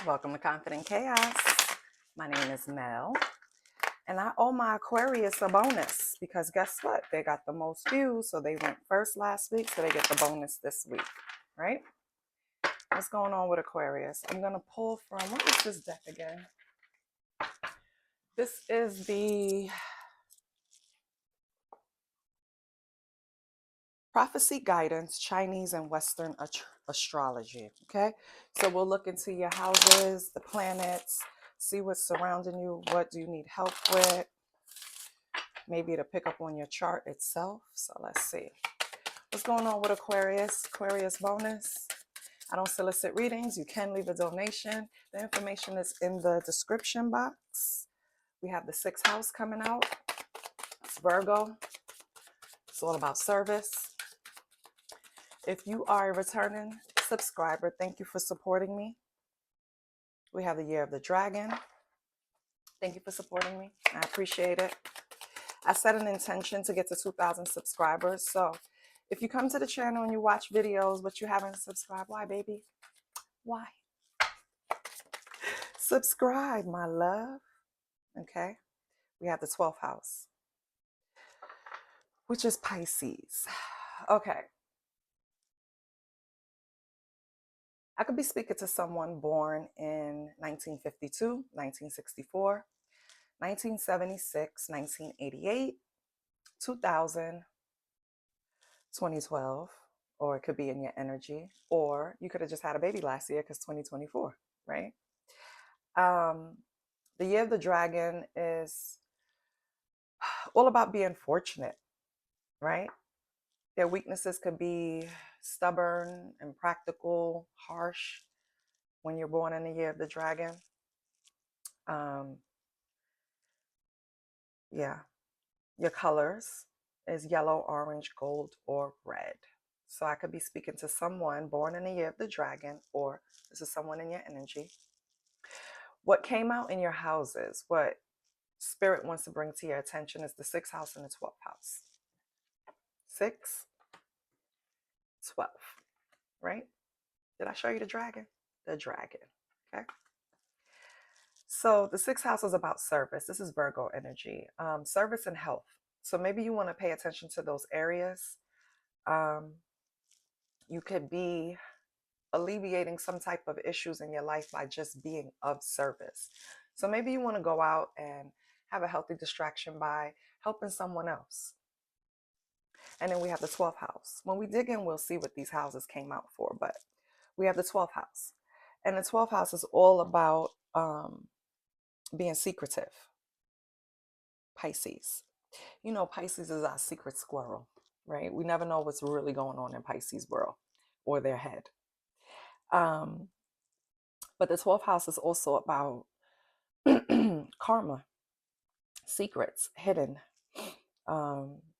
Welcome to Confident Chaos. My name is Mel, and I owe my Aquarius a bonus because guess what? They got the most views, so they went first last week, so they get the bonus this week, right? What's going on with Aquarius? I'm going to pull from, what is this deck again? This is the Prophecy Guidance, Chinese and Western Astrology, okay? So we'll look into your houses, the planets, see what's surrounding you, what do you need help with, maybe to pick up on your chart itself. So let's see. What's going on with Aquarius? Aquarius bonus. I don't solicit readings. You can leave a donation. The information is in the description box. We have the 6th house coming out. It's Virgo. It's all about service. If you are a returning subscriber, thank you for supporting me. We have the Year of the Dragon. Thank you for supporting me. I appreciate it. I set an intention to get to 2,000 subscribers. So if you come to the channel and you watch videos, but you haven't subscribed, why, baby? Why? Subscribe, my love. Okay. We have the 12th house, which is Pisces. Okay. I could be speaking to someone born in 1952, 1964, 1976, 1988, 2000, 2012, or it could be in your energy, or you could have just had a baby last year because 2024, right? The Year of the Dragon is all about being fortunate, right? Their weaknesses could be stubborn, impractical, harsh when you're born in the Year of the Dragon. Yeah, your colors is yellow, orange, gold, or red. So I could be speaking to someone born in the Year of the Dragon, or this is someone in your energy. What came out in your houses, what Spirit wants to bring to your attention is the 6th house and the 12th house. 6, 12, right? Did I show you the dragon? The dragon, okay? So the 6th house is about service. This is Virgo energy, service and health. So maybe you want to pay attention to those areas. You could be alleviating some type of issues in your life by just being of service. So maybe you want to go out and have a healthy distraction by helping someone else. And then we have the 12th house. When we dig in, we'll see what these houses came out for. But we have the 12th house. And the 12th house is all about being secretive. Pisces. You know, Pisces is our secret squirrel, right? We never know what's really going on in Pisces world or their head. But the 12th house is also about karma, secrets, hidden,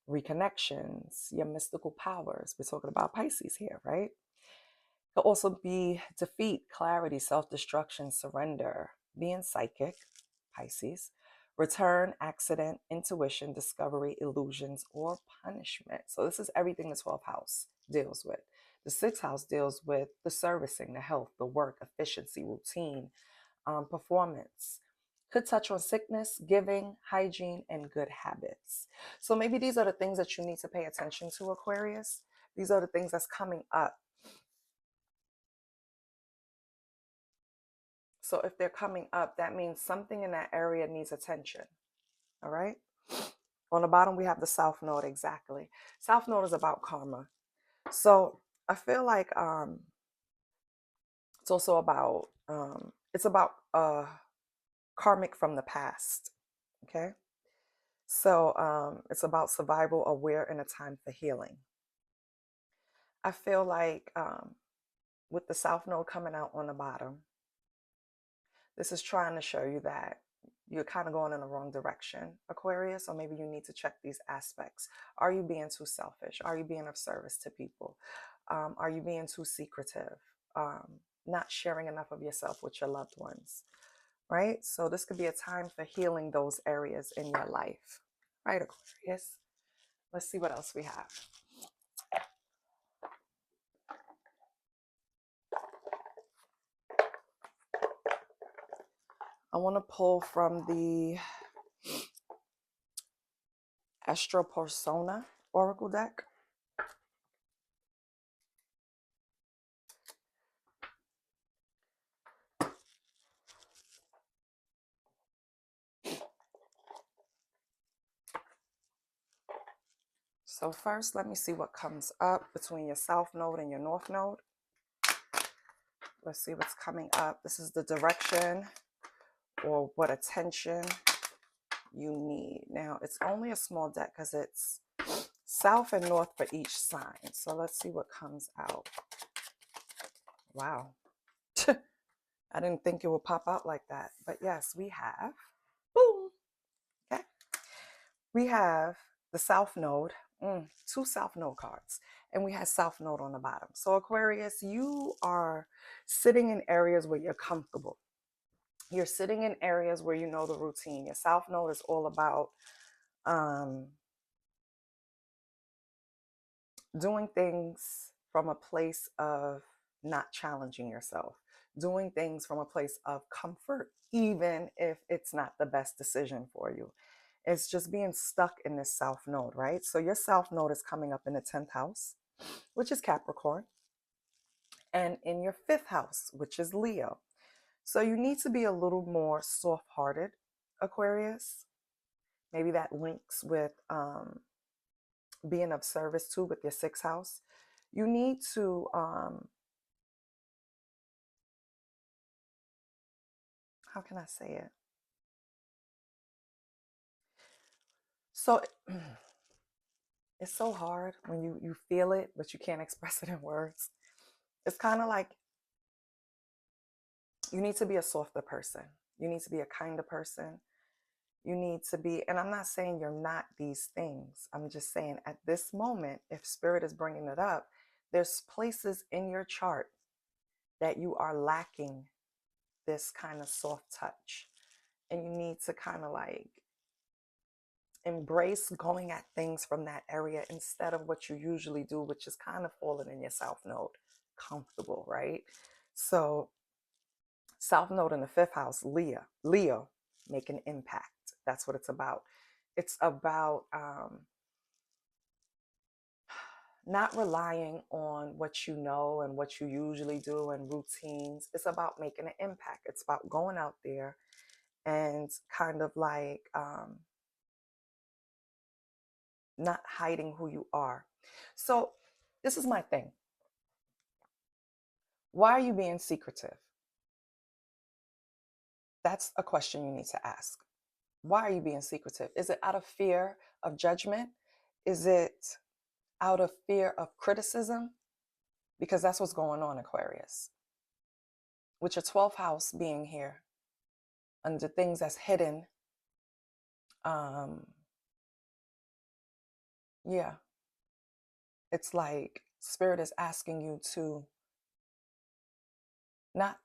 reconnections, your mystical powers. We're talking about Pisces here, right? It could also be defeat, clarity, self-destruction, surrender, being psychic, Pisces, return, accident, intuition, discovery, illusions, or punishment. So this is everything the 12th house deals with. The 6th house deals with the servicing, the health, the work, efficiency, routine, performance. Could touch on sickness, giving, hygiene, and good habits. So maybe these are the things that you need to pay attention to, Aquarius. These are the things that's coming up. So if they're coming up, that means something in that area needs attention. All right. On the bottom, we have the South Node. Exactly. South Node is about karma. So I feel like it's also about, karmic from the past. Okay. So it's about survival, aware, and a time for healing. I feel like with the South Node coming out on the bottom, this is trying to show you that you're kind of going in the wrong direction, Aquarius, or maybe you need to check these aspects. Are you being too selfish? Are you being of service to people? Are you being too secretive? Not sharing enough of yourself with your loved ones, right? So this could be a time for healing those areas in your life, right, Aquarius? Let's see what else we have. I want to pull from the Astro Persona Oracle deck. So first, let me see what comes up between your South Node and your North Node. Let's see what's coming up. This is the direction or what attention you need. Now, it's only a small deck because it's South and North for each sign. So let's see what comes out. Wow. I didn't think it would pop out like that. But yes, we have, boom, okay. We have the South Node, 2 South Node cards, and we have South Node on the bottom. So Aquarius, you are sitting in areas where you're comfortable. You're sitting in areas where you know the routine. Your South Node is all about doing things from a place of not challenging yourself, doing things from a place of comfort, even if it's not the best decision for you. It's just being stuck in this South Node, right? So your South Node is coming up in the 10th house, which is Capricorn, and in your 5th house, which is Leo. So you need to be a little more soft-hearted, Aquarius. Maybe that links with being of service too with your 6th house. You need to how can I say it? So it's so hard when you feel it, but you can't express it in words. It's kind of like you need to be a softer person. You need to be a kinder person. You need to be, and I'm not saying you're not these things. I'm just saying at this moment, if Spirit is bringing it up, there's places in your chart that you are lacking this kind of soft touch. And you need to kind of like embrace going at things from that area instead of what you usually do, which is kind of falling in your South Node, comfortable, right? So South Node in the 5th house, Leo, make an impact. That's what it's about. It's about not relying on what you know and what you usually do and routines. It's about making an impact. It's about going out there and kind of like not hiding who you are. So this is my thing. Why are you being secretive? That's a question you need to ask. Why are you being secretive? Is it out of fear of judgment? Is it out of fear of criticism? Because that's what's going on, Aquarius. With your 12th house being here, under things that's hidden, yeah, it's like Spirit is asking you to not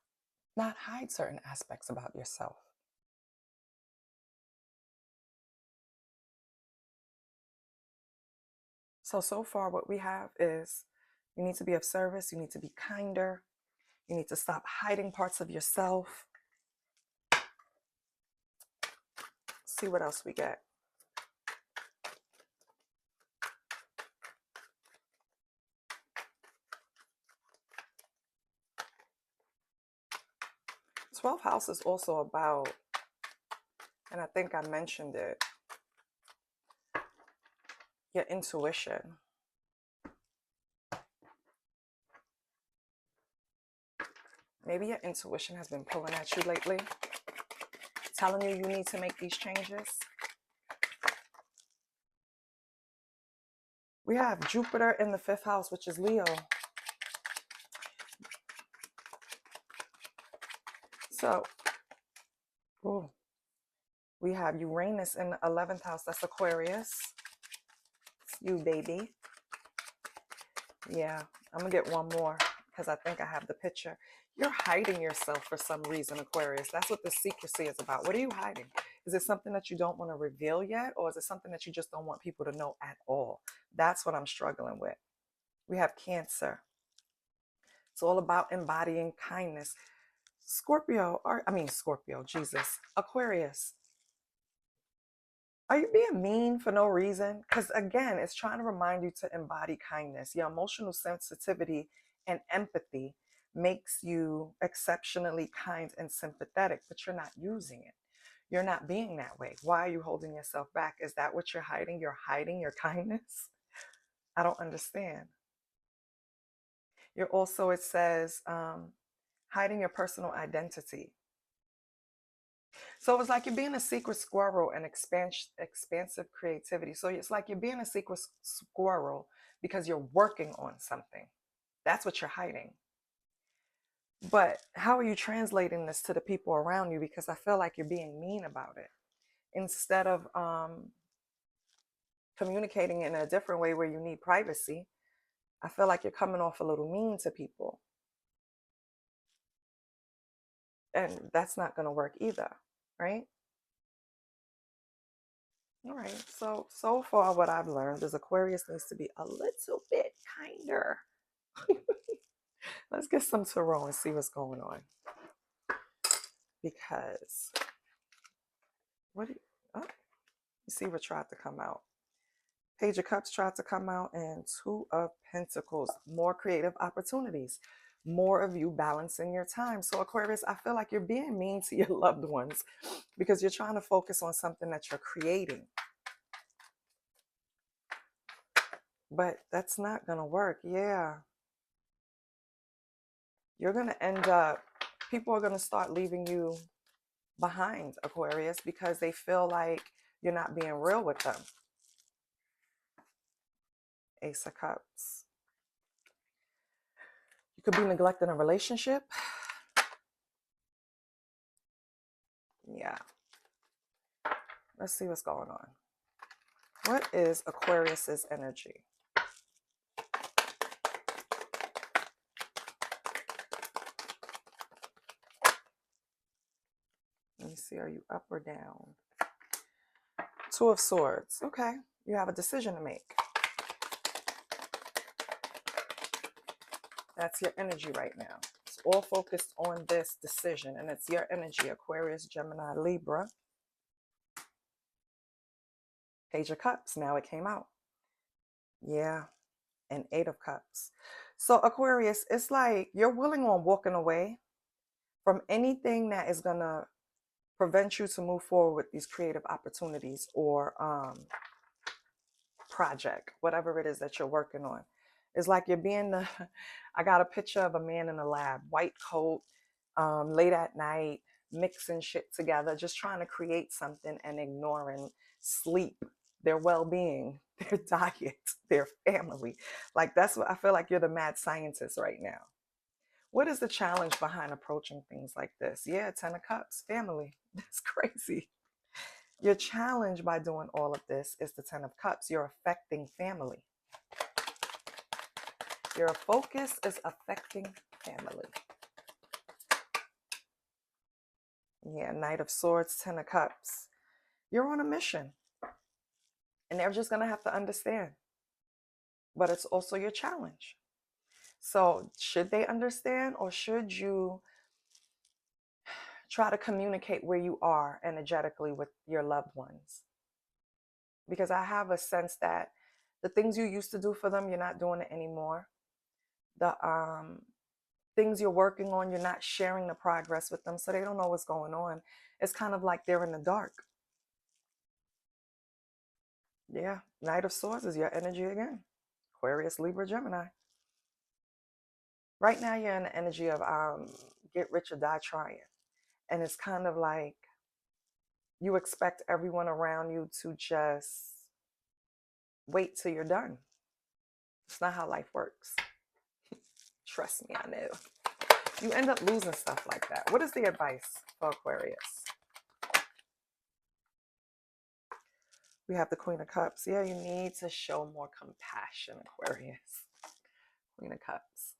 hide certain aspects about yourself. So far what we have is you need to be of service, you need to be kinder, you need to stop hiding parts of yourself. See what else we get. The 12th house is also about, and I think I mentioned it, your intuition. Maybe your intuition has been pulling at you lately, telling you you need to make these changes. We have Jupiter in the 5th house, which is Leo. So, ooh, we have Uranus in the 11th house. That's Aquarius. It's you, baby. Yeah, I'm going to get one more because I think I have the picture. You're hiding yourself for some reason, Aquarius. That's what the secrecy is about. What are you hiding? Is it something that you don't want to reveal yet? Or is it something that you just don't want people to know at all? That's what I'm struggling with. We have Cancer. It's all about embodying kindness. Scorpio, Jesus, Aquarius. Are you being mean for no reason? Because again, it's trying to remind you to embody kindness. Your emotional sensitivity and empathy makes you exceptionally kind and sympathetic, but you're not using it. You're not being that way. Why are you holding yourself back? Is that what you're hiding? You're hiding your kindness? I don't understand. You're also, it says, hiding your personal identity. So it's like you're being a secret squirrel and expansive creativity. So it's like you're being a secret squirrel because you're working on something. That's what you're hiding. But how are you translating this to the people around you? Because I feel like you're being mean about it. Instead of communicating in a different way where you need privacy, I feel like you're coming off a little mean to people. And that's not going to work either, right? All right. So far what I've learned is Aquarius needs to be a little bit kinder. Let's get some tarot and see what's going on. Because you see what tried to come out. Page of Cups tried to come out, and Two of Pentacles. More creative opportunities. More of you balancing your time. So Aquarius, I feel like you're being mean to your loved ones because you're trying to focus on something that you're creating. But that's not going to work. Yeah. You're going to end up, people are going to start leaving you behind, Aquarius, because they feel like you're not being real with them. Ace of Cups. You could be neglecting a relationship. Yeah. Let's see what's going on. What is Aquarius's energy? Let me see. Are you up or down? Two of Swords. Okay. You have a decision to make. That's your energy right now. It's all focused on this decision, and it's your energy, Aquarius, Gemini, Libra. Page of Cups. Now it came out. Yeah. And Eight of Cups. So Aquarius, it's like you're willing on walking away from anything that is going to prevent you to move forward with these creative opportunities or project, whatever it is that you're working on. It's like you're being I got a picture of a man in a lab, white coat, late at night, mixing shit together, just trying to create something and ignoring sleep, their well-being, their diet, their family. Like that's what I feel like you're the mad scientist right now. What is the challenge behind approaching things like this? Yeah, Ten of Cups, family. That's crazy. Your challenge by doing all of this is the Ten of Cups. You're affecting family. Your focus is affecting family. Yeah, Knight of Swords, Ten of Cups. You're on a mission. And they're just going to have to understand. But it's also your challenge. So should they understand, or should you try to communicate where you are energetically with your loved ones? Because I have a sense that the things you used to do for them, you're not doing it anymore. The things you're working on, you're not sharing the progress with them, so they don't know what's going on. It's kind of like they're in the dark. Yeah, Knight of Swords is your energy again. Aquarius, Libra, Gemini. Right now you're in the energy of get rich or die trying. And it's kind of like you expect everyone around you to just wait till you're done. It's not how life works. Trust me, I know. You end up losing stuff like that. What is the advice for Aquarius? We have the Queen of Cups. Yeah, you need to show more compassion, Aquarius. Queen of Cups.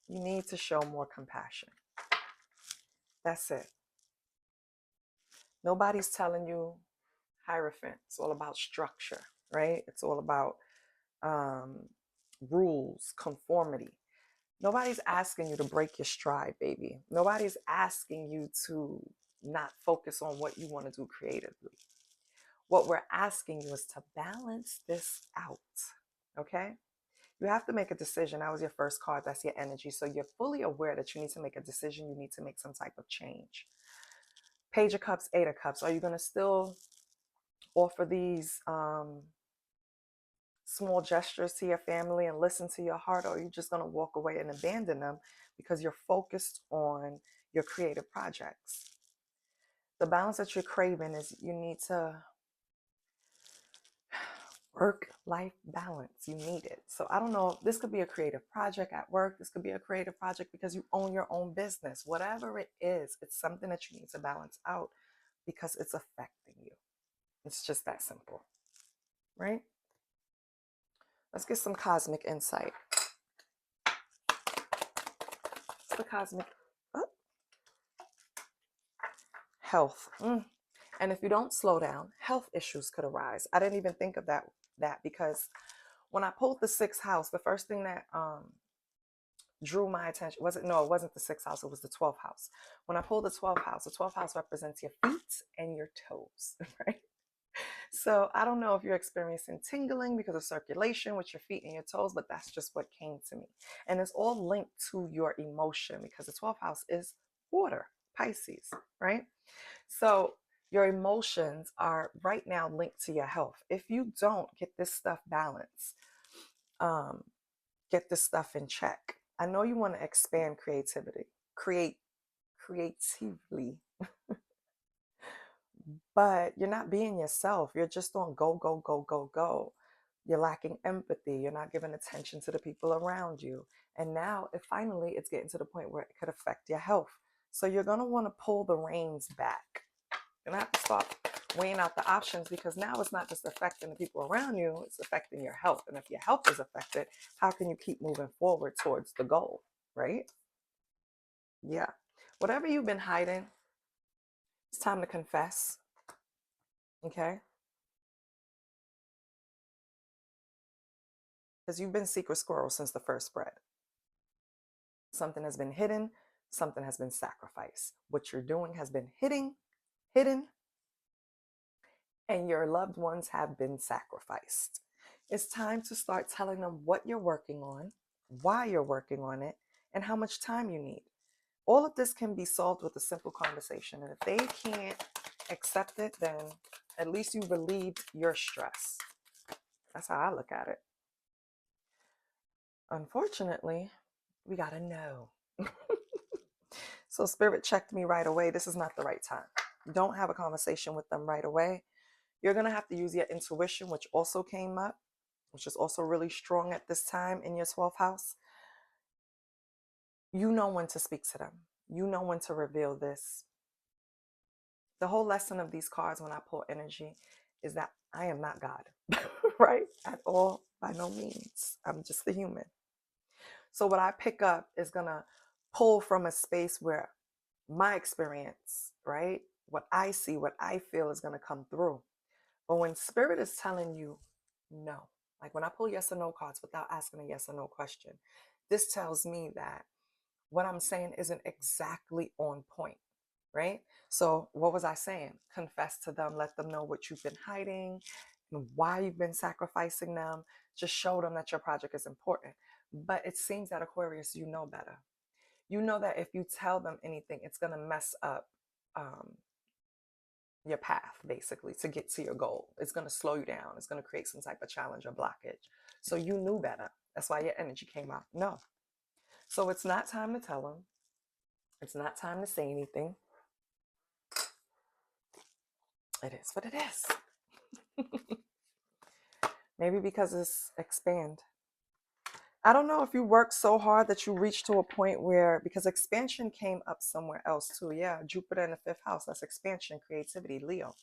You need to show more compassion. That's it. Nobody's telling you Hierophant. It's all about structure, right? It's all about rules, conformity. Nobody's asking you to break your stride, baby. Nobody's asking you to not focus on what you want to do creatively. What we're asking you is to balance this out, okay? You have to make a decision. That was your first card. That's your energy. So you're fully aware that you need to make a decision. You need to make some type of change. Page of Cups, Eight of Cups. Are you going to still offer these small gestures to your family and listen to your heart, or are you just going to walk away and abandon them because you're focused on your creative projects? The balance that you're craving is you need to work-life balance. You need it. So I don't know, this could be a creative project at work. This could be a creative project because you own your own business. Whatever it is, it's something that you need to balance out because it's affecting you. It's just that simple, right? Let's get some cosmic insight. What's the cosmic? Oh. Health. And if you don't slow down, health issues could arise. I didn't even think of that because when I pulled the sixth house, the first thing that drew my attention it wasn't the sixth house, it was the 12th house. When I pulled the 12th house represents your feet and your toes, right? So I don't know if you're experiencing tingling because of circulation with your feet and your toes, but that's just what came to me. And it's all linked to your emotion because the 12th house is water, Pisces, right? So your emotions are right now linked to your health. If you don't get this stuff balanced, get this stuff in check. I know you want to expand creatively, but you're not being yourself. You're just on go, go, go, go, go. You're lacking empathy. You're not giving attention to the people around you. And now it's getting to the point where it could affect your health. So you're going to want to pull the reins back. You're going to have to start weighing out the options because now it's not just affecting the people around you, it's affecting your health. And if your health is affected, how can you keep moving forward towards the goal, right? Yeah. Whatever you've been hiding, it's time to confess, okay? Because you've been secret squirrel since the first spread. Something has been hidden, something has been sacrificed. What you're doing has been hidden, and your loved ones have been sacrificed. It's time to start telling them what you're working on, why you're working on it, and how much time you need. All of this can be solved with a simple conversation. And if they can't accept it, then at least you relieved your stress. That's how I look at it. Unfortunately, we got to know. So Spirit checked me right away. This is not the right time. Don't have a conversation with them right away. You're going to have to use your intuition, which also came up, which is also really strong at this time in your 12th house. You know when to speak to them. You know when to reveal this. The whole lesson of these cards when I pull energy is that I am not God, right? At all, by no means. I'm just a human. So what I pick up is going to pull from a space where my experience, right? What I see, what I feel is going to come through. But when Spirit is telling you no, like when I pull yes or no cards without asking a yes or no question, this tells me that what I'm saying isn't exactly on point, right? So what was I saying? Confess to them, let them know what you've been hiding and why you've been sacrificing them. Just show them that your project is important. But it seems that Aquarius, you know better. You know that if you tell them anything, it's going to mess up your path, basically, to get to your goal. It's going to slow you down. It's going to create some type of challenge or blockage. So you knew better. That's why your energy came out. No. So it's not time to tell them. It's not time to say anything. It is what it is. Maybe because it's expand. I don't know if you work so hard that you reach to a point where, because expansion came up somewhere else too. Yeah, Jupiter in the 5th house. That's expansion, creativity, Leo.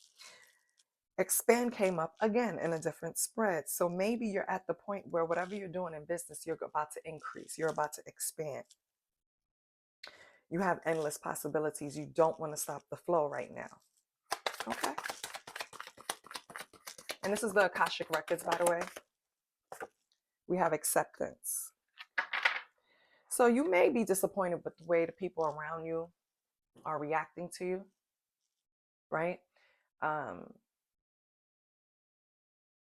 Expand came up again in a different spread. So maybe you're at the point where whatever you're doing in business, you're about to increase. You're about to expand. You have endless possibilities. You don't want to stop the flow right now. Okay. And this is the Akashic Records, by the way. We have acceptance. So you may be disappointed with the way the people around you are reacting to you, right? Um,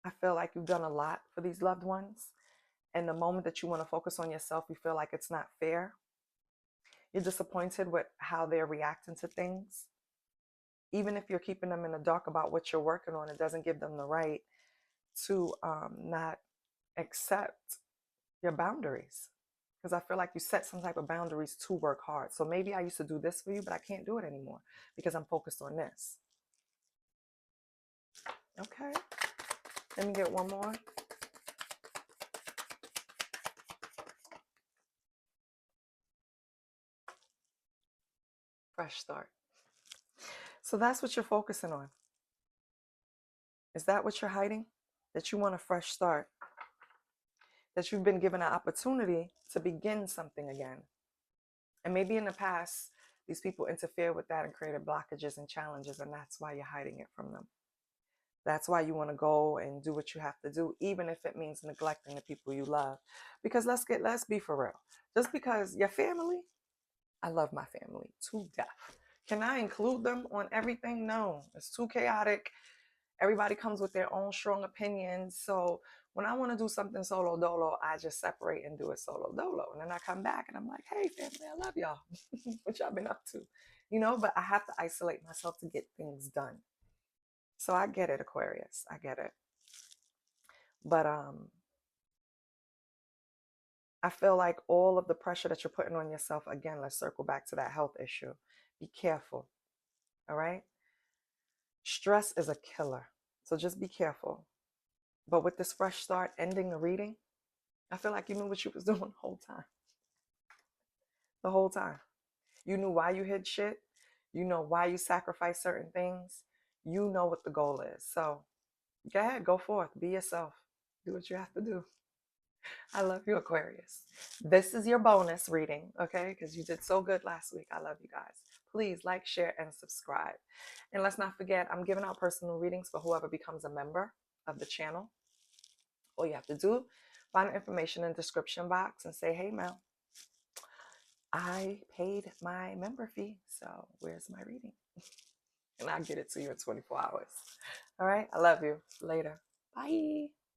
I feel like you've done a lot for these loved ones. And the moment that you want to focus on yourself, you feel like it's not fair. You're disappointed with how they're reacting to things. Even if you're keeping them in the dark about what you're working on, it doesn't give them the right to not accept your boundaries. Because I feel like you set some type of boundaries to work hard. So maybe I used to do this for you, but I can't do it anymore because I'm focused on this. Okay. Let me get one more. Fresh start. So that's what you're focusing on. Is that what you're hiding? That you want a fresh start? That you've been given an opportunity to begin something again? And maybe in the past, these people interfered with that and created blockages and challenges, and that's why you're hiding it from them. That's why you want to go and do what you have to do, even if it means neglecting the people you love. Because let's be for real. Just because your family, I love my family to death. Can I include them on everything? No, it's too chaotic. Everybody comes with their own strong opinions. So when I want to do something solo dolo, I just separate and do it solo dolo. And then I come back and I'm like, hey, family, I love y'all. What y'all been up to? You know, but I have to isolate myself to get things done. So I get it, Aquarius. I get it. But I feel like all of the pressure that you're putting on yourself, again, let's circle back to that health issue. Be careful. All right? Stress is a killer. So just be careful. But with this fresh start, ending the reading, I feel like you knew what you was doing the whole time. The whole time. You knew why you hid shit. You know why you sacrifice certain things. You know what the goal is. So go ahead, go forth. Be yourself. Do what you have to do. I love you, Aquarius. This is your bonus reading, okay? Because you did so good last week. I love you guys. Please like, share, and subscribe. And let's not forget, I'm giving out personal readings for whoever becomes a member of the channel. All you have to do, find the information in the description box and say, hey, Mel, I paid my member fee, so where's my reading? And I'll get it to you in 24 hours. All right? I love you. Later. Bye.